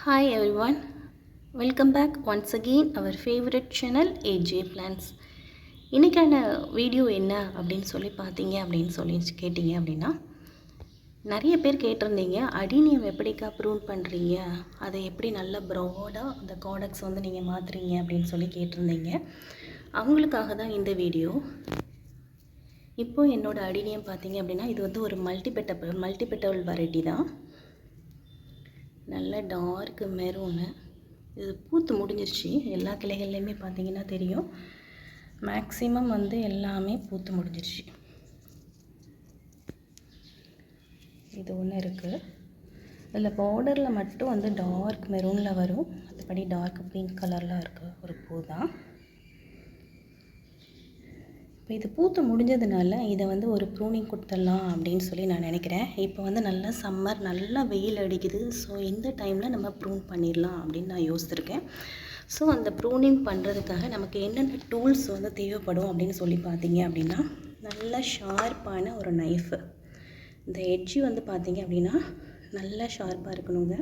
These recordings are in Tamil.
Hi everyone, welcome back once again our favorite channel AJ Plants. இன்றைக்கான வீடியோ என்ன அப்படின்னு சொல்லி பார்த்தீங்க அப்படின்னு சொல்லி கேட்டிங்க அப்படின்னா, நிறைய பேர் கேட்டிருந்தீங்க அடினியம் எப்படிக்கா ப்ரூன் பண்ணுறீங்க, அதை எப்படி நல்ல ப்ராடாக அந்த காடக்ஸ் வந்து நீங்கள் மாற்றுறீங்க அப்படின்னு சொல்லி கேட்டிருந்தீங்க. அவங்களுக்காக தான் இந்த வீடியோ. இப்போது என்னோடய அடினியம் பார்த்தீங்க அப்படின்னா, இது வந்து ஒரு மல்டிபெட்டல் வெரைட்டி தான். நல்ல டார்க் மெரூனு. இது பூத்து முடிஞ்சிருச்சு. எல்லா கிளைகள்லையுமே பார்த்தீங்கன்னா தெரியும், மேக்ஸிமம் வந்து எல்லாமே பூத்து முடிஞ்சிருச்சு. இது ஒன்று இருக்குது. இதில் பார்டரில் மட்டும் வந்து டார்க் மெரூனில் வரும், மற்றபடி டார்க் பிங்க் கலரில் இருக்க ஒரு பூ தான். இப்போ இது பூத்து முடிஞ்சதுனால இதை வந்து ஒரு ப்ரூனிங் கொடுத்துடலாம் அப்படின்னு சொல்லி நான் நினைக்கிறேன். இப்போ வந்து நல்லா சம்மர், நல்லா வெயில் அடிக்குது. ஸோ இந்த டைமில் நம்ம ப்ரூன் பண்ணிடலாம் அப்படின்னு நான் யோசிச்சிருக்கேன். ஸோ அந்த ப்ரூனிங் பண்ணுறதுக்காக நமக்கு என்னென்ன டூல்ஸ் வந்து தேவைப்படும் அப்படின்னு சொல்லி பார்த்தீங்க அப்படின்னா, நல்லா ஷார்ப்பான ஒரு நைஃபு. இந்த எட்ஜி வந்து பார்த்தீங்க அப்படின்னா நல்லா ஷார்ப்பாக இருக்கணுங்க.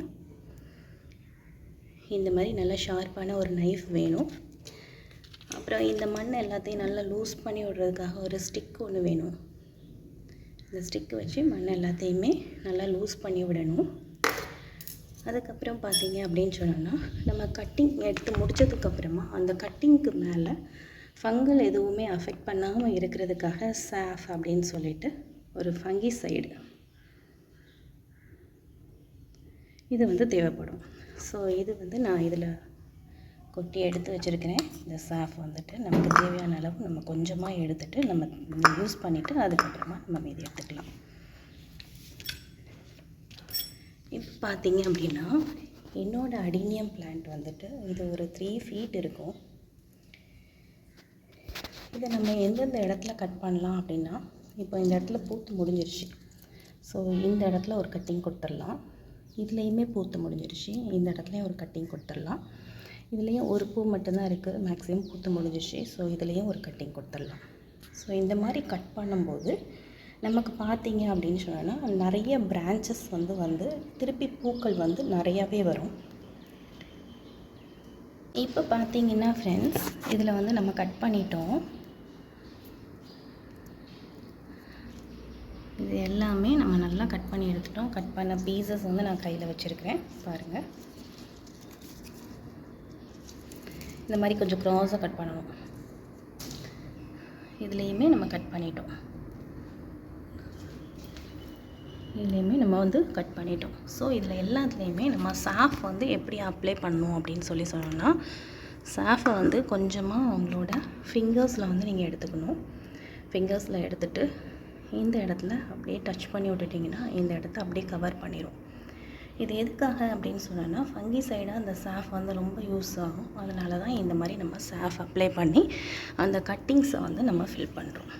இந்த மாதிரி நல்லா ஷார்ப்பான ஒரு நைஃப் வேணும். அப்புறம் இந்த மண் எல்லாத்தையும் நல்லா லூஸ் பண்ணி விடுறதுக்காக ஒரு ஸ்டிக் ஒன்று வேணும். இந்த ஸ்டிக்கு வச்சு மண் எல்லாத்தையுமே நல்லா லூஸ் பண்ணி விடணும். அதுக்கப்புறம் பார்த்தீங்க அப்படின்னு சொன்னோன்னா, நம்ம கட்டிங் எடுத்து முடித்ததுக்கப்புறமா அந்த கட்டிங்க்கு மேலே ஃபங்கல் எதுவுமே அஃபெக்ட் பண்ணாமல் இருக்கிறதுக்காக சாஃப் அப்படின்னு சொல்லிட்டு ஒரு ஃபங்கிசைடு இது வந்து தேவைப்படும். ஸோ இது வந்து நான் இதில் கொட்டி எடுத்து வச்சுருக்கிறேன். இந்த சாஃப் வந்துட்டு நமக்கு தேவையான அளவு நம்ம கொஞ்சமாக எடுத்துகிட்டு நம்ம யூஸ் பண்ணிவிட்டு அதுக்கப்புறமா நம்ம மீதி எடுத்துக்கலாம். இப்போ பார்த்தீங்க அப்படின்னா, என்னோடய அடினியம் பிளான்ட் வந்துட்டு இது ஒரு 3 feet இருக்கும். இதை நம்ம எந்தெந்த இடத்துல கட் பண்ணலாம் அப்படின்னா, இப்போ இந்த இடத்துல பூத்து முடிஞ்சிருச்சு. ஸோ இந்த இடத்துல ஒரு கட்டிங் கொடுத்துடலாம். இதுலேயுமே பூத்து முடிஞ்சிருச்சு. இந்த இடத்துலையும் ஒரு கட்டிங் கொடுத்துடலாம். இதுலேயும் ஒரு பூ மட்டும்தான் இருக்குது, மேக்ஸிமம் பூத்து முடிஞ்சிருச்சு. ஸோ இதுலேயும் ஒரு கட்டிங் கொடுத்துடலாம். ஸோ இந்த மாதிரி கட் பண்ணும்போது நமக்கு பார்த்தீங்க அப்படின்னு சொன்னால் நிறைய பிரான்ச்சஸ் வந்து திருப்பி பூக்கள் வந்து நிறையாவே வரும். இப்போ பார்த்தீங்கன்னா ஃப்ரெண்ட்ஸ், இதில் வந்து நம்ம கட் பண்ணிட்டோம். இது எல்லாமே நம்ம நல்லா கட் பண்ணி எடுத்துட்டோம். கட் பண்ண பீசஸ் வந்து நான் கையில் வச்சுருக்கிறேன் பாருங்கள். இந்த மாதிரி கொஞ்சம் க்ராஸாக கட் பண்ணணும். இதுலேயுமே நம்ம கட் பண்ணிட்டோம். இதுலேயுமே நம்ம வந்து கட் பண்ணிட்டோம். ஸோ இதில் எல்லாத்துலேயுமே நம்ம சாஃப் வந்து எப்படி அப்ளை பண்ணணும் அப்படின்னு சொல்லி சொன்னோம்னா, சாஃபை வந்து கொஞ்சமாக உங்களோட ஃபிங்கர்ஸில் வந்து நீங்கள் எடுத்துக்கணும். ஃபிங்கர்ஸில் எடுத்துகிட்டு இந்த இடத்துல அப்படியே டச் பண்ணி விட்டுட்டிங்கன்னா இந்த இடத்த அப்படியே கவர் பண்ணிடும். இது எதுக்காக அப்படின்னு சொன்னோன்னா, ஃபங்கிசைடாக அந்த சாஃப் வந்து ரொம்ப யூஸ் ஆகும். அதனால தான் இந்த மாதிரி நம்ம சாஃப் அப்ளை பண்ணி அந்த கட்டிங்ஸை வந்து நம்ம ஃபில் பண்ணுறோம்.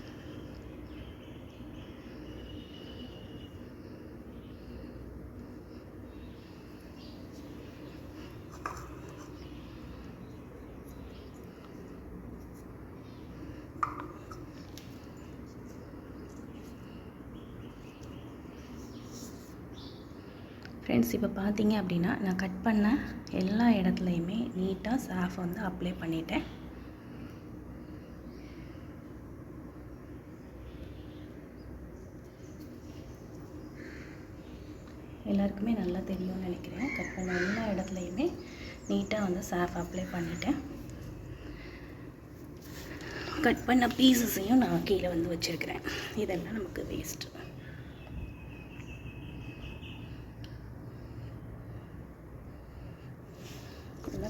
ஃப்ரெண்ட்ஸ், இப்போ பார்த்தீங்க அப்படின்னா நான் கட் பண்ண எல்லா இடத்துலையுமே நீட்டாக சாஃப் வந்து அப்ளை பண்ணிட்டேன். எல்லாருக்குமே நல்லா தெரியும்னு நினைக்கிறேன். கட் பண்ண எல்லா இடத்துலையுமே நீட்டாக வந்து சாஃப் அப்ளை பண்ணிட்டேன். கட் பண்ண பீசஸையும் நான் கீழே வந்து வச்சுருக்கிறேன். இதெல்லாம் நமக்கு வேஸ்ட்டு.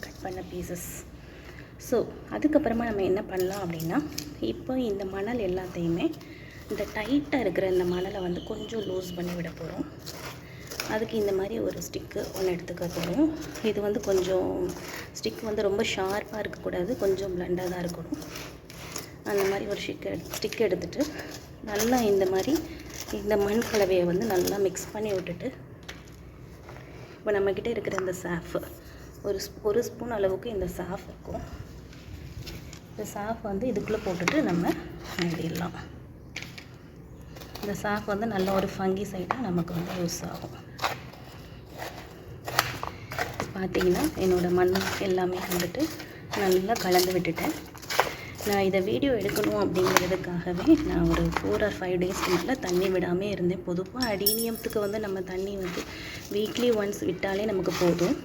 கட் பண்ண பீசஸ். ஸோ அதுக்கப்புறமா நம்ம என்ன பண்ணலாம் அப்படின்னா, இப்போ இந்த மணல் எல்லாத்தையுமே இந்த டைட்டாக இருக்கிற இந்த மணலை வந்து கொஞ்சம் லூஸ் பண்ணி விட போகிறோம். அதுக்கு இந்த மாதிரி ஒரு ஸ்டிக்கு ஒன்று எடுத்துக்க போகிறோம். இது வந்து கொஞ்சம் ஸ்டிக் வந்து ரொம்ப ஷார்ப்பாக இருக்கக்கூடாது, கொஞ்சம் பிளண்டாக தான் இருக்கணும். அந்த மாதிரி ஒரு ஸ்டிக் எடுத்துகிட்டு நல்லா இந்த மாதிரி இந்த மண் கலவையை வந்து நல்லா மிக்ஸ் பண்ணி விட்டுட்டு, இப்போ நம்மக்கிட்ட இருக்கிற இந்த சாஃபு ஒரு ஸ்பூன் அளவுக்கு இந்த சாஃப் இருக்கும். இந்த சாஃப் வந்து இதுக்குள்ளே போட்டுட்டு நம்ம மூடிடலாம். இந்த சாஃப் வந்து நல்ல ஒரு ஃபங்கிசைடாக நமக்கு வந்து யூஸ் ஆகும். பார்த்தீங்கன்னா என்னோடய மண் எல்லாமே வந்துட்டு நல்லா கலந்து விட்டுட்டேன். நான் இதை வீடியோ எடுக்கணும் அப்படிங்கிறதுக்காகவே நான் ஒரு 4 or 5 டேஸ்க்கு மேலே தண்ணி விடாமல் இருந்தேன். பொதுவாக அடீனியத்துக்கு வந்து நம்ம தண்ணி வந்து வீக்லி ஒன்ஸ் விட்டாலே நமக்கு போதும்.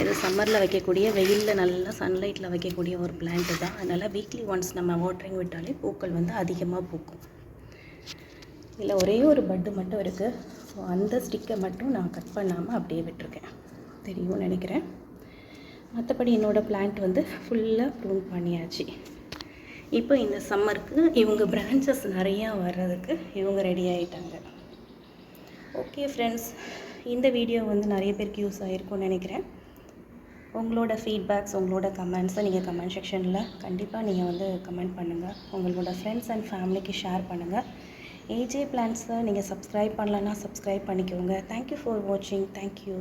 இது சம்மரில் வைக்கக்கூடிய, வெயிலில் நல்லா சன்லைட்டில் வைக்கக்கூடிய ஒரு பிளான்ட்டு தான். அதனால் வீக்லி ஒன்ஸ் நம்ம வாட்டரிங் விட்டாலே பூக்கள் வந்து அதிகமாக பூக்கும். இதில் ஒரே ஒரு பட்டு மட்டும் இருக்குது. ஸோ அந்த ஸ்டிக்கை மட்டும் நான் கட் பண்ணாமல் அப்படியே விட்டுருக்கேன். தெரியும்னு நினைக்கிறேன். மற்றபடி என்னோடய பிளான்ட் வந்து ஃபுல்லாக ப்ரூன் பண்ணியாச்சு. இப்போ இந்த சம்மருக்கு இவங்க பிரான்ச்சஸ் நிறையா வர்றதுக்கு இவங்க ரெடி ஆகிட்டாங்க. ஓகே ஃப்ரெண்ட்ஸ், இந்த வீடியோ வந்து நிறைய பேருக்கு யூஸ் ஆகிருக்கும்னு நினைக்கிறேன். உங்களோட ஃபீட்பேக்ஸ், உங்களோட கமெண்ட்ஸை நீங்கள் கமெண்ட் செக்ஷனில் கண்டிப்பாக நீங்கள் வந்து கமெண்ட் பண்ணுங்கள். உங்களோட ஃப்ரெண்ட்ஸ் அண்ட் ஃபேமிலிக்கு ஷேர் பண்ணுங்கள். ஏஜே பிளான்ட்ஸை நீங்கள் சப்ஸ்கிரைப் பண்ணலன்னா சப்ஸ்கிரைப் பண்ணிக்கோங்க. தேங்க்யூ ஃபார் வாட்சிங். தேங்க்யூ.